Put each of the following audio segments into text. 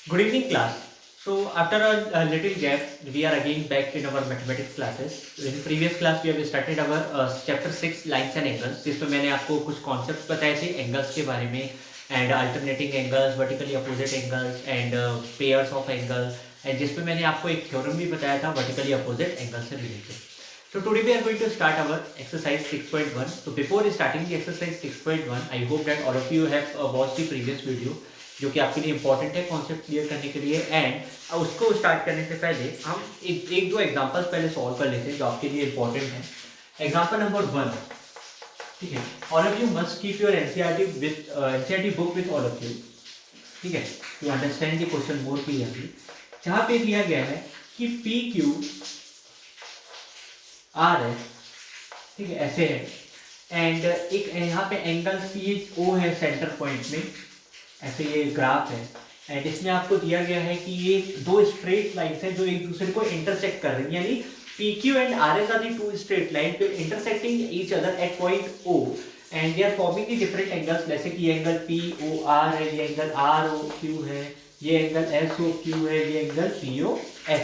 Good evening, class. So, after a little gap, we are again back in our mathematics classes. In previous class, we have started our chapter 6 lines and angles, जिसमें मैंने आपको कुछ concepts बताए थे angles के बारे में and alternating angles, vertically opposite angles and pairs of angles and जिसमें मैंने आपको एक theorem भी बताया था vertically opposite angles से related. So today we are going to start our exercise 6.1. So before starting the exercise 6.1, I hope that all of you have watched the previous video. जो कि आपके लिए इंपॉर्टेंट है concept clear करने के लिए and उसको स्टार्ट करने से पहले हम एक दो एग्जांपल्स पहले सॉल्व कर लेते हैं जो आपके लिए इंपॉर्टेंट है। एग्जांपल नंबर 1, ठीक है, all of you must keep your NCERT book with all of you, ठीक है, to understand the question more clearly. जहां पे दिया गया है कि पी क्यू आर है, ठीक है, ऐसे है एंड एक यहाँ पे एंगल सी ओ है सेंटर पॉइंट में, ऐसे ये ग्राफ है एंड इसमें आपको दिया गया है कि ये दो स्ट्रेट लाइंस हैं जो एक दूसरे को इंटरसेक्ट कर रही हैं, यानी PQ and RS are the two straight line intersecting each other at point O and they are forming the different angles, जैसे कि ये एंगल POR है, ये एंगल ROQ है, ये एंगल SOQ है, ये एंगल POS है,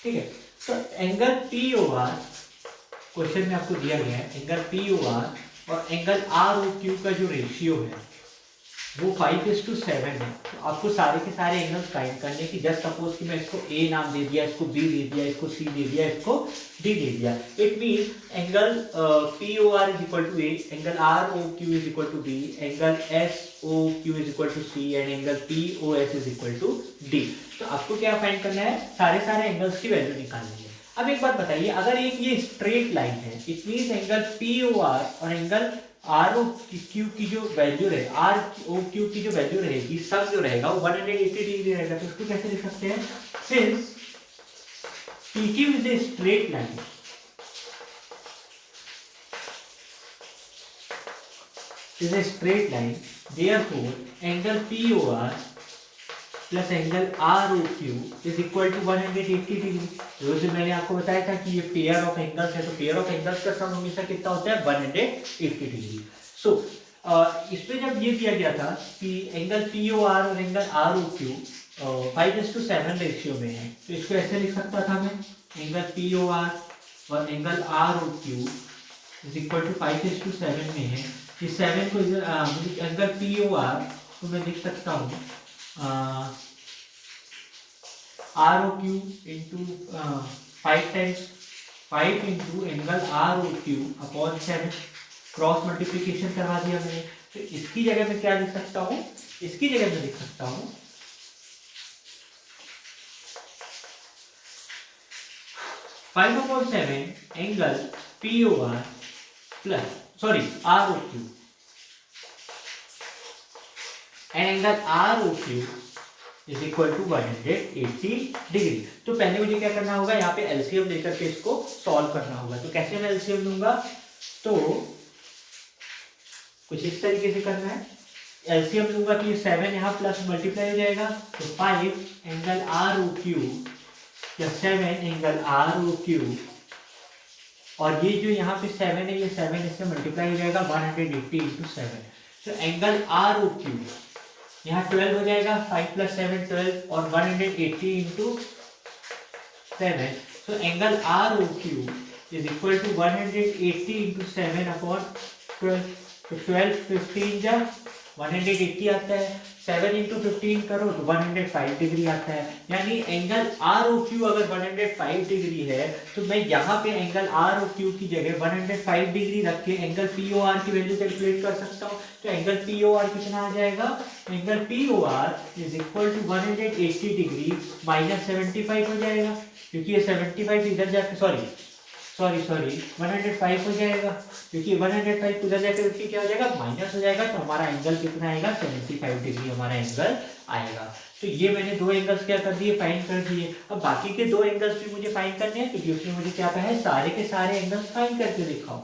ठीक है। तो एंगल POR क्वेश्चन में आपको दिया गया है, एंगल POR और एंगल ROQ का जो रेशियो है वो 5:7 है। तो आपको सारे के सारे एंगल्स फाइंड करने की, जस्ट सपोज कि मैं इसको A नाम दे दिया, इसको B दे दिया, इसको C दे दिया, इसको D दे दिया, it mean angle POR is equal to A, angle ROQ is equal to B, angle SOQ is equal to C and angle POS is equal to D। तो आपको क्या फाइंड करना है, सारे सारे एंगल्स की वैल्यू निकालनी है। अब एक बात बताइए, अगर एक ये स्ट्रेट लाइन है, इट मीन एंगल POR और एंगल ROQ की जो वैल्यू रहे, ROQ की जो वैल्यू रहेगी, सब जो रहेगा वो 180 डिग्री रहेगा। तो इसको कैसे लिख सकते हैं, since PQ is a straight line, is a straight line, therefore angle POR plus angle ROQ is equal to 180 degree. जो मैंने आपको बताया था कि ये पेयर ऑफ एंगल्स है, तो पेयर ऑफ एंगल्स का सम हमेशा कितना होता है, 180 डिग्री। सो इसमें जब ये दिया गया था कि एंगल POR और एंगल ROQ 5:7 रेशियो में है, तो इसको ऐसे लिख सकता था मैं, एंगल POR और angle ROQ is equal to 5:7 में है। इस 7 को एंगल POR को मैं लिख सकता हूँ ROQ into 5 times 5 into angle ROQ upon 7, cross multiplication करवा दिया मैंने। तो इसकी जगह में क्या लिख सकता हूँ, इसकी जगह में लिख सकता हूँ 5/7 angle POR plus ROQ and angle ROQ is equal to 180 degree. तो पहले मुझे क्या करना होगा, यहाँ पे एलसीएम लेकर के इसको सॉल्व करना होगा। तो कैसे मैं एलसीएम लूंगा, तो कुछ इस तरीके से करना है, एलसीएम लूंगा कि 7 यहाँ प्लस मल्टीप्लाई हो जाएगा, तो 5 angle ROQ plus 7 angle ROQ, और ये जो यहाँ पे 7 है, ये 7 इससे मल्टीप्लाई हो जाएगा 180 इंटू 7। तो एंगल ROQ यहाँ 12 हो जाएगा, 5 प्लस 7 12 और 180 इंटू 7। तो angle ROQ is equal to 180 into 7 upon 12। तो 12 15 जब 180 आता है, 7 इंटू 15 करो तो 105 डिग्री आता है। यानी एंगल ROQ अगर 105 डिग्री है, तो मैं यहाँ पे एंगल ROQ की जगह 105 डिग्री रख के एंगल POR की वैल्यू कैलकुलेट कर सकता हूँ। तो एंगल POR कितना आ जाएगा, angle POR is equal to 180 degree minus 75 हो जाएगा, क्योंकि ये 75 इधर जाके सॉरी 105 हो जाएगा, क्योंकि 105 उधर जाकर उसकी क्या हो जाएगा, माइनस हो जाएगा। तो हमारा एंगल कितना आएगा, 75 डिग्री हमारा एंगल आएगा। तो ये मैंने दो एंगल्स क्या कर दिए, फाइंड कर दिए। अब बाकी के दो एंगल्स भी मुझे फाइंड करने हैं, क्योंकि उसमें मुझे क्या कहा है, सारे के सारे एंगल्स फाइंड करके दिखाओ।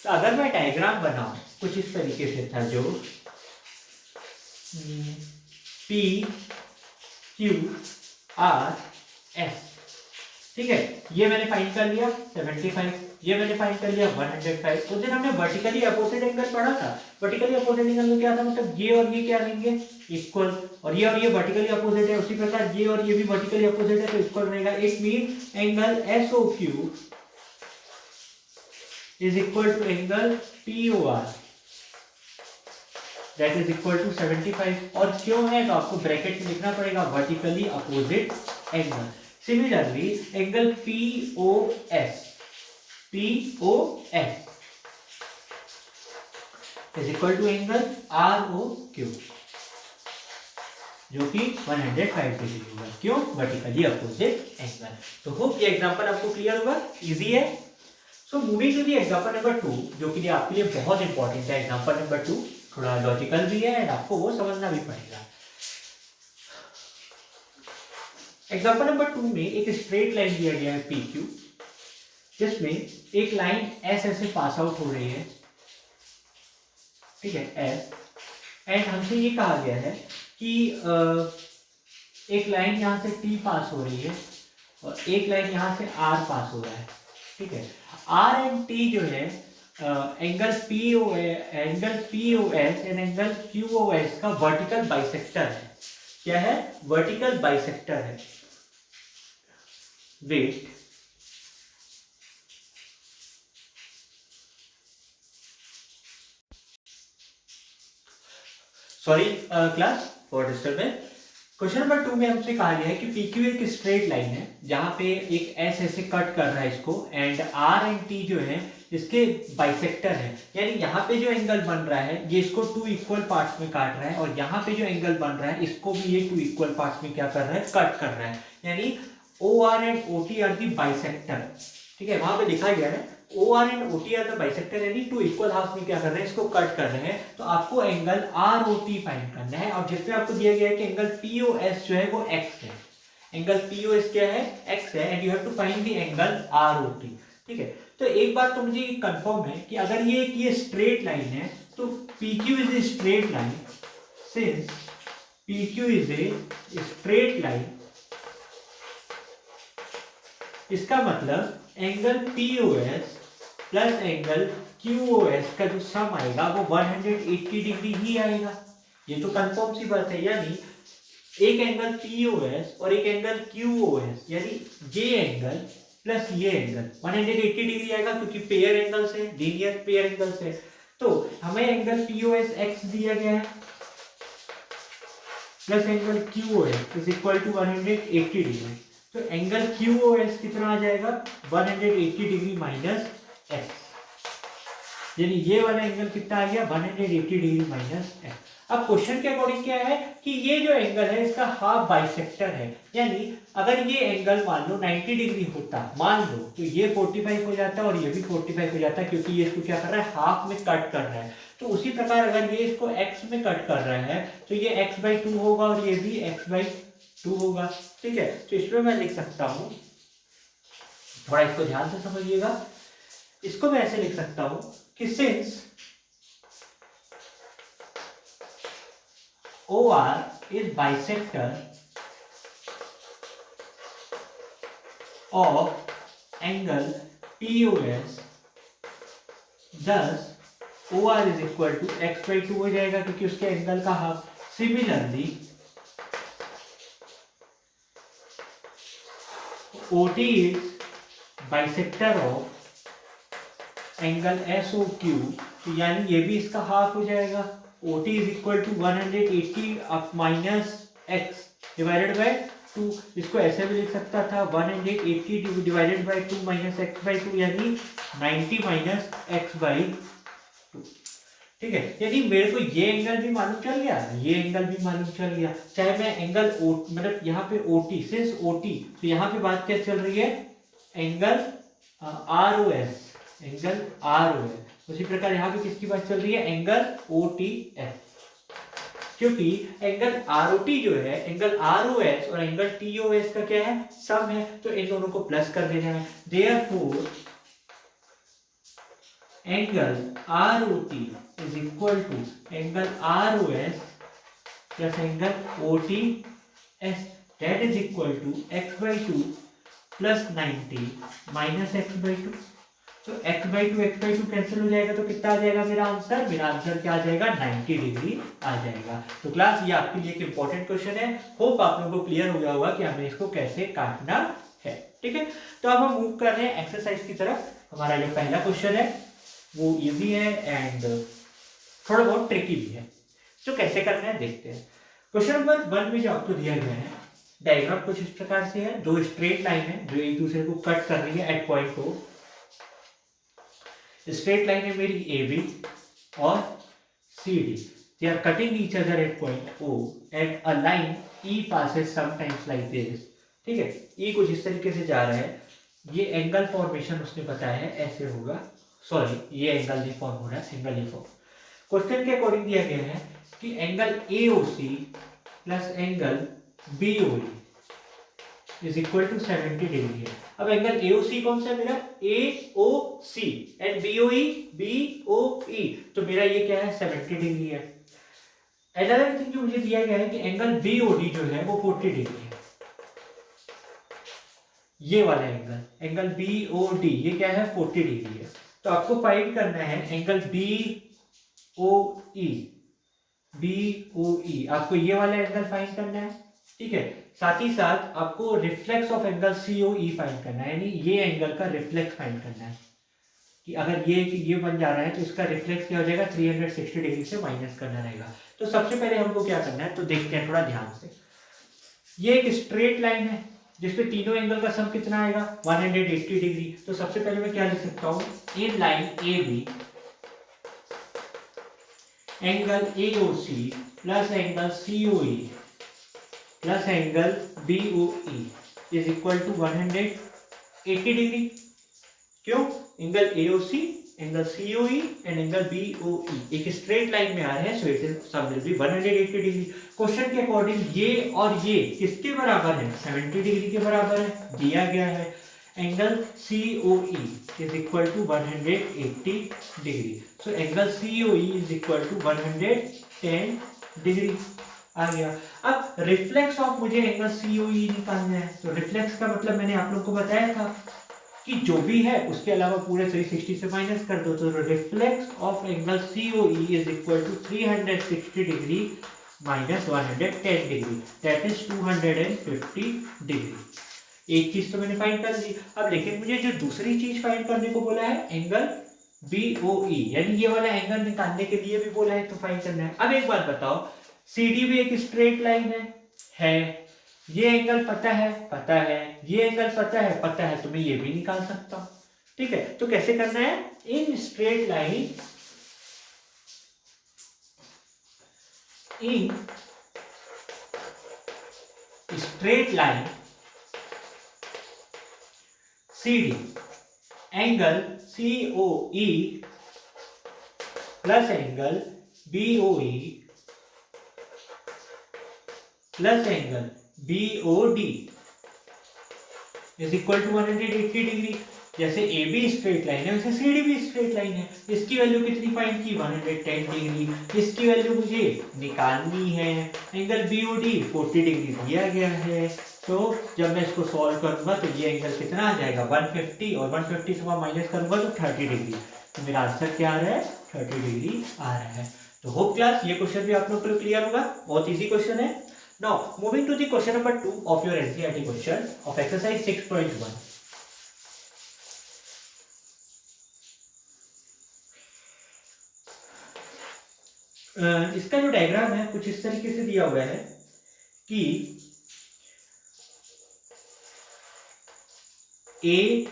तो अगर मैं डायग्राम बनाऊं कुछ इस तरीके से था, जो PQRS, ठीक है, ये मैंने फाइंड कर लिया 75, ये मैंने फाइंड कर लिया 105। उस दिन हमने वर्टिकली अपोजिट एंगल पढ़ा था। वर्टिकली अपोजिट एंगल में क्या था, मतलब ये और ये क्या रहेंगे इक्वल, और ये वर्टिकली अपोजिट है, उसी प्रकार ये और ये भी वर्टिकली अपोजिट है तो इक्वल रहेगा। It mean angle SOQ is equal to angle POR that is equal to 75। और क्यों है तो आपको ब्रैकेट में लिखना पड़ेगा vertically opposite angle. Similarly angle POS is equal to angle ROQ जो कि 105 डिग्री होगा। क्यों, वर्टिकली अपोजिट एंगल। तो होप ये एग्जांपल आपको क्लियर होगा, इजी है। So moving to the example number 2 जो कि आपके लिए बहुत इंपॉर्टेंट है। एग्जांपल नंबर 2 थोड़ा लॉजिकल भी है एंड आपको वो समझना भी पड़ेगा। एग्जांपल नंबर 2 में एक स्ट्रेट लाइन दिया गया है PQ, जिसमें एक लाइन S ऐसे पास आउट हो रही है, ठीक है S, एंड हमसे ये कहा गया है कि एक लाइन यहाँ से T पास हो रही है और एक लाइन यहाँ से R पास हो रहा है, ठीक है। R एंड T जो है angle POS and angle QOS का वर्टिकल बाइसेक्टर है। क्या है, वर्टिकल बाइसेक्टर है। Wait sorry class for disturbance. Question number 2 में हमसे कहा गया है कि PQ एक स्ट्रेट लाइन है जहां पे एक S ऐसे कट कर रहा है इसको, एंड R एंड T जो है इसके बाइसेक्टर है। यानी यहाँ पे जो एंगल बन रहा है ये इसको 2 इक्वल पार्ट्स में काट रहा है, और यहाँ पे जो एंगल बन रहा है इसको भी ये 2 इक्वल पार्ट्स में क्या कर रहा है, कट कर रहा है। यानी OR and OT are the bisector, ठीक है। वहां पे लिखा गया है OR and OT are the bisector, यानी 2 इक्वल हाफ में क्या कर रहे हैं, इसको कट कर रहे हैं। तो आपको एंगल ROT फाइंड करना है, और जिसमें आपको दिया गया है कि एंगल POS जो है वो x है। एंगल POS क्या है, x है, and you have to find the angle ROT, ठीक है। तो एक बात तो मुझे कंफर्म है कि अगर ये स्ट्रेट लाइन है तो PQ is a straight line. Since PQ is a straight line, इसका मतलब angle POS plus angle QOS का जो सम आएगा वो 180 डिग्री ही आएगा। ये तो कंफर्म सी बात है। यानी एक एंगल POS और एक एंगल QOS, यानी ये एंगल प्लस ये एंगल 180 डिग्री आएगा, क्योंकि पेयर एंगल्स है, लीनियर पेयर एंगल्स है। तो हमें एंगल POS x दिया गया है plus angle QOS is equal to 180 degree. तो एंगल QOS कितना आ जाएगा, 180 डिग्री माइनस x, यानी ये वाला एंगल कितना आ गया, 180 डिग्री माइनस x। अब क्वेश्चन के अकॉर्डिंग क्या है कि ये जो एंगल है इसका हाफ बाइसेक्टर है। यानी अगर ये एंगल मान लो 90 डिग्री होता, मान लो, तो ये 45 हो जाता और ये भी 45 हो जाता, क्योंकि ये इसको क्या कर रहा है, हाफ में कट कर रहा है। तो उसी प्रकार अगर ये इसको x में कट कर रहा है तो ये x/2 होगा और ये भी x/2 होगा, ठीक है। तो इसमें मैं लिख सकता हूं, थोड़ा इसको ध्यान से समझिएगा, इसको मैं ऐसे लिख सकता हूं कि since OR is bisector of angle POS, thus OR is equal to x/2 हो जाएगा, क्योंकि उसके एंगल का half. Similarly OT is bisector of angle SOQ, तो यानी ये भी इसका हाफ हो जाएगा। OT is equal to 180 minus x divided by 2। इसको ऐसे भी लिख सकता था 180 डिवाइडेड बाय 2 माइनस x/2, यानी 90 माइनस x/2, ठीक है। यानी मेरे को ये एंगल भी मालूम चल गया, ये एंगल भी मालूम चल गया। चाहे मैं एंगल मतलब यहाँ पे OT, सिंस OT, तो यहाँ पे बात क्या चल रही है, एंगल ROS, एंगल ROS। उसी प्रकार यहाँ पे किसकी बात चल रही है, एंगल OTS, क्योंकि एंगल ROT जो है एंगल ROS और एंगल TOS का क्या है, सम है, तो इन दोनों को प्लस कर देना है। Therefore angle ROT is equal to angle ROS plus angle OTS, that is equal to x/2 plus 90 minus x/2। तो x/2 कैंसिल हो जाएगा, तो कितना आ जाएगा मेरा आंसर? मेरा आंसर क्या आ जाएगा? 90 डिग्री आ जाएगा। तो क्लास ये आपके लिए एक इंपॉर्टेंट क्वेश्चन है। होप आप लोगों को क्लियर हो गया होगा कि हमें इसको कैसे काटना है। ठीक है, तो अब हम मूव कर रहे हैं एक्सरसाइज की तरफ। हमारा जो पहला क्वेश्चन है वो इजी है एंड थोड़ा बहुत ट्रिकी भी है। तो कैसे करना है देखते हैं। क्वेश्चन नंबर 1 में जो आपको दिया गया है, डायग्राम कुछ इस प्रकार से है। दो स्ट्रेट लाइन है जो एक दूसरे को कट कर रही है at point O। Straight line है मेरी AB और CD। They are cutting each other at point O and a line E passes sometimes like this। ठीक है, E कुछ इस तरीके से जा रहा है। ये एंगल फॉर्मेशन उसने बताया है ऐसे होगा। सॉरी, ये एंगल नहीं फॉर्म हो रहा है, एंगल नहीं फॉर्म। क्वेश्चन के अकॉर्डिंग दिया गया है कि angle AOC plus angle BOE is equal to 70 degree है। अब एंगल AOC कौन सा है मेरा? AOC एंड BOE तो मेरा ये क्या है? 70 डिग्री है। अनदर थिंग जो मुझे दिया गया है कि एंगल BOD जो है वो 40 डिग्री है। ये वाला एंगल BOD ये क्या है? 40 डिग्री है। तो आपको फाइंड करना है एंगल BOE आपको ये वाला एंगल फाइंड करना है। ठीक है, साथ ही साथ आपको reflex of angle COE find करना है, यानी ये एंगल का रिफ्लेक्स फाइंड करना है कि अगर ये बन जा रहा है तो इसका रिफ्लेक्स क्या हो जाएगा? 360 डिग्री से माइनस करना रहेगा। तो सबसे पहले हमको क्या करना है तो देखते हैं थोड़ा ध्यान से। ये एक स्ट्रेट लाइन है जिसपे तीनों एंगल का सम कितना आएगा? 180 डिग्री। तो सबसे पहले मैं क्या लिख सकता हूँ? In line AB angle AOC plus angle COE plus angle BOE is equal to 180 degree. क्यों? Angle AOC, angle COE and angle BOE एक स्ट्रेट लाइन में आ रहे हैं, so it is sum will be 180 degree. Question के according ये और ये किसके बराबर है? 70 डिग्री के बराबर है, दिया गया है। Angle COE is equal to 180 degree. So angle COE is equal to 110 degree आ गया। अब रिफ्लेक्स ऑफ मुझे एंगल COE निकालना है। तो रिफ्लेक्स का मतलब मैंने आप लोग को बताया था कि जो भी है उसके अलावा पूरे 360 से माइनस कर दो। तो reflex of angle COE is equal to 360 degree minus 110 degree, that is 250 degree. एक चीज तो मैंने फाइंड कर ली। अब लेकिन मुझे जो दूसरी चीज फाइंड करने को बोला है एंगल BOE, यानी ये वाला एंगल निकालने के लिए भी बोला है, तो फाइंड करना है। अब एक बात बताओ, CD भी एक स्ट्रेट लाइन है। ये एंगल पता है, ये एंगल पता है, तो मैं ये भी निकाल सकता हूं। ठीक है, तो कैसे करना है? In straight line CD angle COE plus angle BOE plus angle BOD is equal to 180 degree. जैसे AB स्ट्रेट लाइन है वैसे CD भी स्ट्रेट लाइन है। इसकी वैल्यू कितनी फाइंड की? 110 डिग्री। इसकी वैल्यू मुझे निकालनी है। एंगल BOD 40 डिग्री दिया गया है। तो जब मैं इसको सॉल्व करूंगा तो ये एंगल कितना आ जाएगा? 150, और 150 से माइनस करूंगा तो 30 डिग्री। तो मेरा आंसर क्या आ रहा है? 30 डिग्री आ रहा है। तो होप क्लास ये क्वेश्चन भी आप लोग को क्लियर होगा। बहुत इजी क्वेश्चन है। Now, moving to the question number 2 of your NCERT question of exercise 6.1. इसका जो डायग्राम है कुछ इस तरीके से दिया हुआ है कि A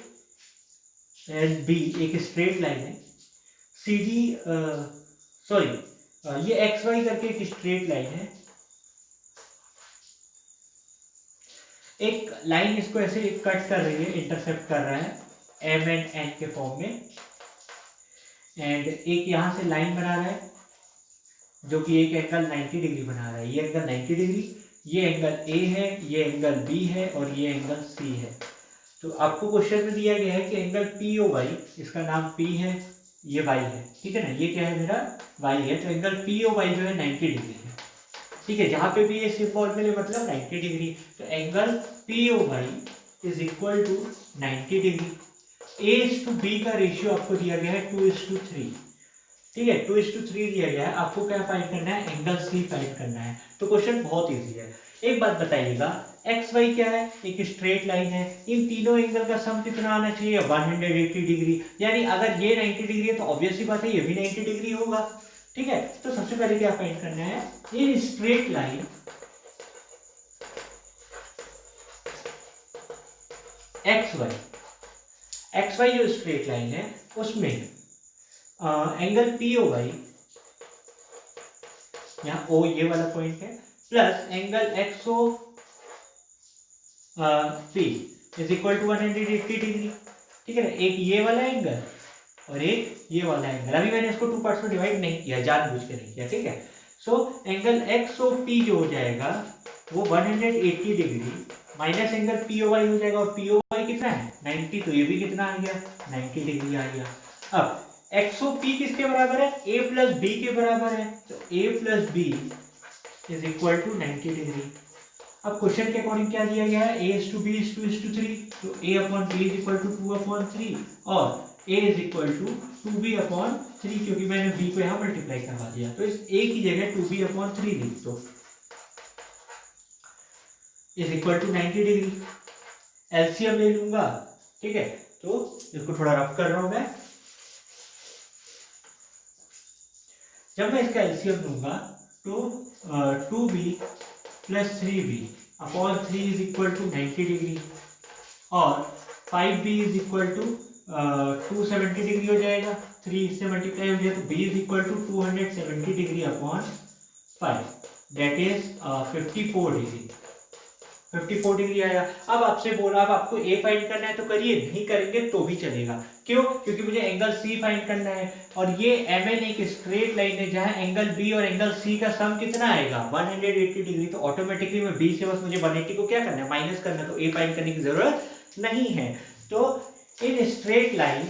एंड B एक स्ट्रेट लाइन है। CD ये XY करके एक स्ट्रेट लाइन है। एक लाइन इसको ऐसे कट कर रही है, इंटरसेप्ट कर रहा है M एंड N के फॉर्म में, एंड एक यहाँ से लाइन बना रहा है जो कि एक एंगल 90 डिग्री बना रहा है। ये एंगल 90 डिग्री, ये एंगल A है, ये एंगल B है और ये एंगल C है। तो आपको क्वेश्चन में दिया गया है कि एंगल POY, इसका नाम P है, ये Y है, ठीक है ना, ये क्या है मेरा Y है। तो एंगल POY जो है 90 डिग्री है, ठीक है, जहाँ पे भी ये सिंबल मिले मतलब 90 डिग्री। तो angle POY is equal to 90 degree. A/B का रेशियो आपको दिया गया है 2:3, ठीक है, 2:3 दिया गया है। आपको क्या फाइंड करना है, एंगल सी फाइंड करना है। तो क्वेश्चन बहुत इजी है। एक बात बताइएगा, एक्स वाई क्या है, एक स्ट्रेट लाइन है, इन तीनों एंगल का सम कितना आना चाहिए, 180 डिग्री। यानी अगर ये 90 डिग्री है तो ऑब्वियस सी बात है ये भी 90 डिग्री होगा, ठीक है। तो सबसे पहले क्या फाइंड करना है, in straight line X Y जो स्ट्रेट लाइन है उसमें एंगल पी ओ वाई, यहाँ ओ ये वाला पॉइंट है, plus angle X O P is equal to 180 degree, ठीक है ना। एक ये वाला एंगल और एक ये वाला एंगल, अभी मैंने इसको टू पार्ट्स में डिवाइड नहीं किया, जानबूझ के नहीं किया, ठीक है। So angle X O P जो हो जाएगा वो 180 degree minus angle P O Y हो जाएगा, और पी ओ वाई कितना है 90, तो ये भी कितना आ गया 90 डिग्री आ गया। अब एक्सओ पी किसके बराबर है, ए प्लस बी के बराबर है, तो A plus B is equal to 90 degree. अब क्वेश्चन के अकॉर्डिंग क्या दिया गया है, a is to b is to 3, तो a upon b is equal to 2/3 और a is equal to 2b/3, क्योंकि मैंने b को यहाँ मल्टीप्लाई करवा दिया, तो इस a की जगह 2b/3 लिख दो, is equal to 90 degree. LCM ले लूंगा, ठीक है, तो इसको थोड़ा रफ कर रहा हूं मैं। जब मैं इसका एलसीएम लूंगा तो 2b plus 3b upon 3 is equal to 90 degree और 5b is equal to 270 degree हो जाएगा, 3 से मल्टीप्लाई हो जाए तो b is equal to 270 degree upon 5, that is 54 degree, 54 degree आया। अब आपसे बोला अब आपको ए फाइंड करना है तो करिए, नहीं करेंगे तो भी चलेगा, क्यों, क्योंकि मुझे एंगल सी फाइंड करना है, और ये एम एन एक स्ट्रेट लाइन है जहां एंगल बी और एंगल सी का सम कितना आएगा 180 डिग्री, तो ऑटोमेटिकली मैं बी से बस मुझे 180 को क्या करना है माइनस करना है, तो ए फाइंड करने की जरूरत नहीं है। तो in straight line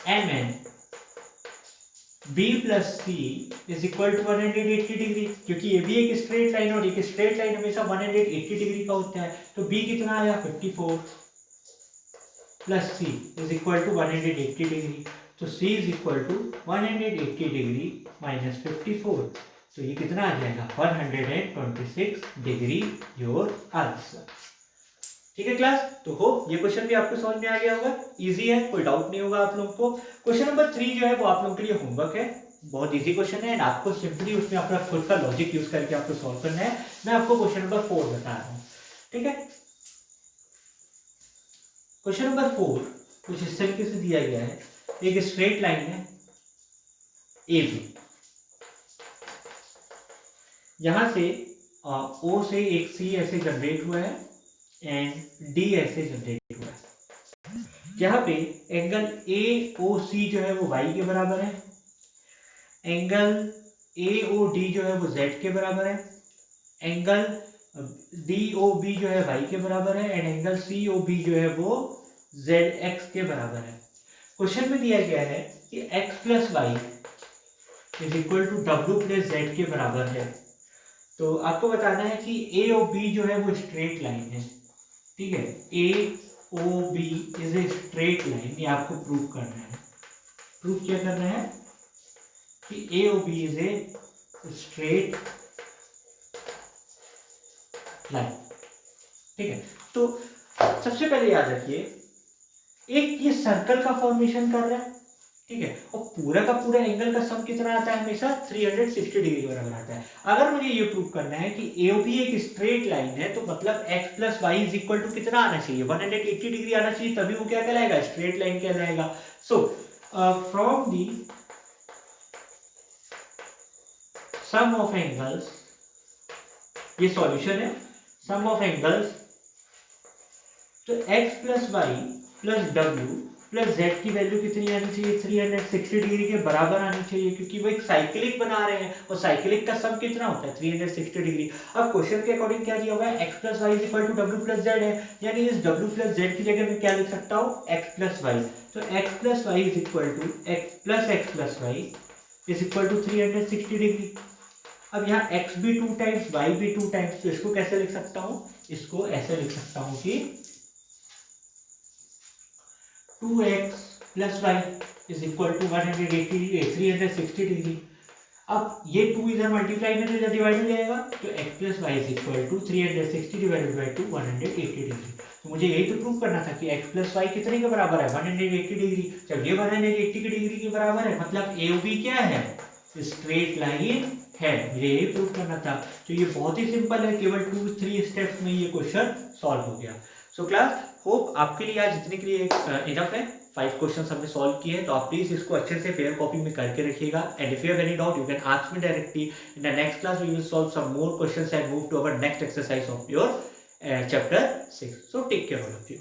M N b plus C is equal to 180 degree, क्योंकि ये भी एक स्ट्रेट लाइन और एक स्ट्रेट लाइन हमेशा 180 डिग्री का होता है, तो b कितना आया 54 plus c is equal to 180 degree, तो c is equal to 180 degree minus 54, तो ये कितना आ जाएगा 126 डिग्री योर आंसर। ठीक है क्लास, तो हो ये क्वेश्चन भी आपको समझ में आ गया होगा, इजी है, कोई डाउट नहीं होगा आप लोगों को। क्वेश्चन नंबर 3 जो है वो आप लोगों के लिए होमवर्क है, बहुत इजी क्वेश्चन है, आपको सिंपली उसमें अपना खुद का लॉजिक यूज करके आपको सॉल्व करना है। मैं आपको क्वेश्चन नंबर 4 बता रहा हूँ, ठीक है। क्वेश्चन नंबर 4 कुछ इस तरीके से दिया गया है, एक स्ट्रेट लाइन है ए बी, यहां से ओ से एक सी ऐसे जनरेट हुआ है एंड डी ऐसे जनरेट हुआ है, यहाँ पे एंगल ए ओ सी जो है वो y के बराबर है, एंगल ए ओ डी जो है वो z के बराबर है, एंगल डी ओ बी जो है y के बराबर है, and angle C O B जो है वो z x के बराबर है। क्वेश्चन में दिया गया है कि x plus Y is equal to w plus z के बराबर है, तो आपको बताना है कि a और b जो है वो स्ट्रेट लाइन है, ठीक है, A O B is a straight line, ये आपको प्रूव करना है। प्रूव क्या करना है कि A O B is a straight line, ठीक है। तो सबसे पहले याद रखिए, एक ये सर्कल का फॉर्मेशन कर रहा है, ठीक है, और पूरा का पूरा एंगल का सम कितना आता है, हमेशा 360 डिग्री बराबर आता है। अगर मुझे ये प्रूव करना है कि AOB एक स्ट्रेट लाइन है, तो मतलब x plus Y is equal to कितना आना चाहिए 180 डिग्री आना चाहिए, तभी वो क्या कहलाएगा स्ट्रेट लाइन कहलाएगा। So from the sum of angles, ये सॉल्यूशन है, सम ऑफ एंगल्स, तो x plus Y plus w plus Z की वैल्यू कितनी आनी चाहिए 360 डिग्री के बराबर आनी चाहिए, क्योंकि वो एक साइक्लिक बना रहे हैं और साइक्लिक का सम कितना होता है 360 डिग्री। अब क्वेश्चन के अकॉर्डिंग क्या दिया हुआ है, x plus Y is equal to w plus Z है, यानी इस w प्लस जेड की जगह मैं क्या लिख सकता हूँ x प्लस वाई, तो x plus Y is equal to x plus Y is equal to 360 degree, अब यहाँ x भी 2 टाइम्स y भी 2 टाइम्स, तो इसको कैसे लिख सकता हूँ, इसको ऐसे लिख सकता हूँ कि 2x plus Y is equal to 360 degree. अब ये 2 इधर मल्टीप्लाई में तो इधर डिवाइड हो जाएगा, तो x plus Y is equal to 360 divided by 2 180 degree. तो मुझे यही तो प्रूव करना था कि x प्लस वाई कितने के बराबर है, 180 डिग्री। जब ये 180 डिग्री के बराबर है मतलब ए बी क्या है, स्ट्रेट लाइन है, मुझे यही प्रूव करना था। तो ये बहुत ही सिंपल है, केवल 2-3 स्टेप्स में ये क्वेश्चन सॉल्व हो गया। सो क्लास होप आपके लिए आज इतने के लिए इनफ है। 5 क्वेश्चन हमने सॉल्व किए हैं, तो आप प्लीज इसको अच्छे से फेयर कॉपी में करके रखिएगा। And if you have any doubt you can ask me directly. In the next class we will solve some more questions and move to our next exercise of your chapter 6। So take care all of you.